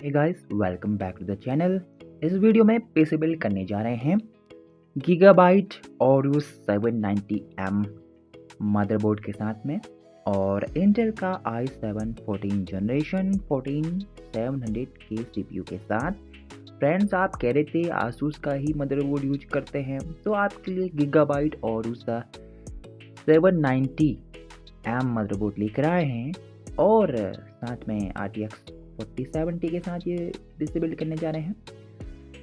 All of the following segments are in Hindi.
Hey guys, welcome back to the channel. इस वीडियो में पीसी बिल्ड करने जा रहे हैं गीगाबाइट Aorus 790M मदरबोर्ड के साथ में और इंटेल का i7 14 जनरेशन 14700K CPU के साथ। फ्रेंड्स, आप कह रहे थे आसूस का ही मदरबोर्ड यूज करते हैं, तो आपके लिए गीगाबाइट Aorus 790M मदरबोर्ड लेकर आए हैं और साथ में RTX 4070 के साथ ये पीसी बिल्ड करने जा रहे हैं।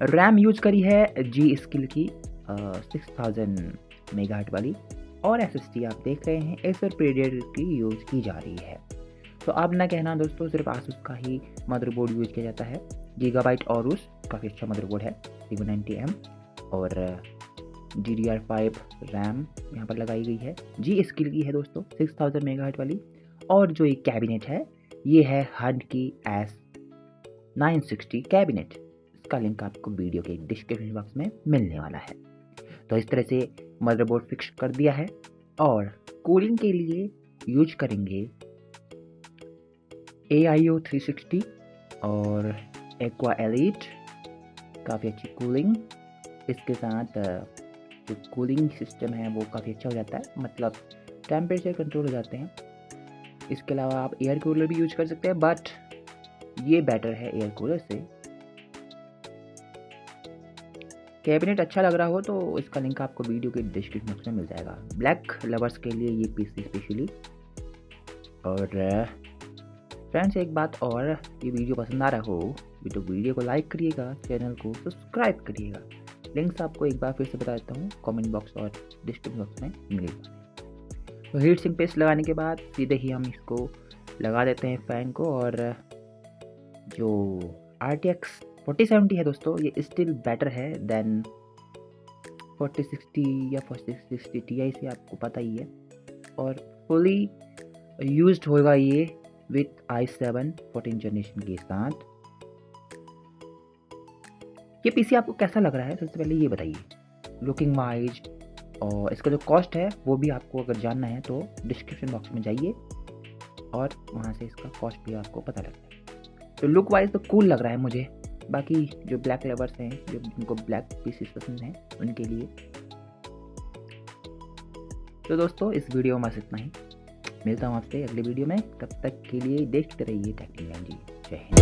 रैम यूज करी है जी स्किल की 6000 मेगाहर्ट्ज वाली और SSD आप देख रहे हैं एसर पीरियड की यूज की जा रही है। तो अब ना कहना दोस्तों, सिर्फ आसूस का ही मदरबोर्ड यूज किया जाता है। गीगाबाइट Aorus काफ़ी अच्छा मदरबोर्ड है 790M और DDR5 रैम यहाँ पर लगाई गई है, जी स्किल की है दोस्तों 6000 मेगाहर्ट्ज वाली। और जो ये कैबिनेट है ये है हंट की S960 कैबिनेट। इसका लिंक आपको वीडियो के डिस्क्रिप्शन बॉक्स में मिलने वाला है। तो इस तरह से मदरबोर्ड फिक्स कर दिया है और कूलिंग के लिए यूज करेंगे AIO 360 और Aqua Elite। काफ़ी अच्छी कूलिंग इसके साथ जो कूलिंग सिस्टम है वो काफ़ी अच्छा हो जाता है, मतलब टेम्परेचर कंट्रोल हो जाते हैं। इसके अलावा आप एयर कूलर भी यूज कर सकते हैं, बट ये बेटर है एयर कूलर से। कैबिनेट अच्छा लग रहा हो तो इसका लिंक आपको वीडियो के डिस्क्रिप्शन बॉक्स में मिल जाएगा। ब्लैक लवर्स के लिए ये पीसी स्पेशली। और फ्रेंड्स, एक बात और, ये वीडियो पसंद आ रहा हो तो वीडियो को लाइक करिएगा, चैनल को सब्सक्राइब करिएगा। लिंक्स आपको एक बार फिर से बता देता हूँ, कमेंट बॉक्स और डिस्क्रिप्शन बॉक्स में मिलेगा। तो हीट सिंक पेस्ट लगाने के बाद सीधे ही हम इसको लगा देते हैं फैन को। और जो RTX 4070 है दोस्तों, ये स्टिल बेटर है देन 4060 या 4060 Ti से, आपको पता ही है। और फुली यूज्ड होगा ये विथ i7 14 जनरेशन के साथ। ये पीसी आपको कैसा लग रहा है, सबसे पहले ये बताइए लुकिंग वाइज। और इसका जो कॉस्ट है वो भी आपको अगर जानना है तो डिस्क्रिप्शन बॉक्स में जाइए और वहाँ से इसका कॉस्ट भी आपको पता लगता है। तो लुक वाइज तो कूल लग रहा है मुझे। बाकी जो ब्लैक लवर्स हैं, जो जिनको ब्लैक पीसीस पसंद हैं, उनके लिए तो दोस्तों इस वीडियो में बस इतना ही। मिलता हूँ आपसे अगले वीडियो में, तब तक के लिए देखते रहिए टेक्निकल जी। जय हिंद।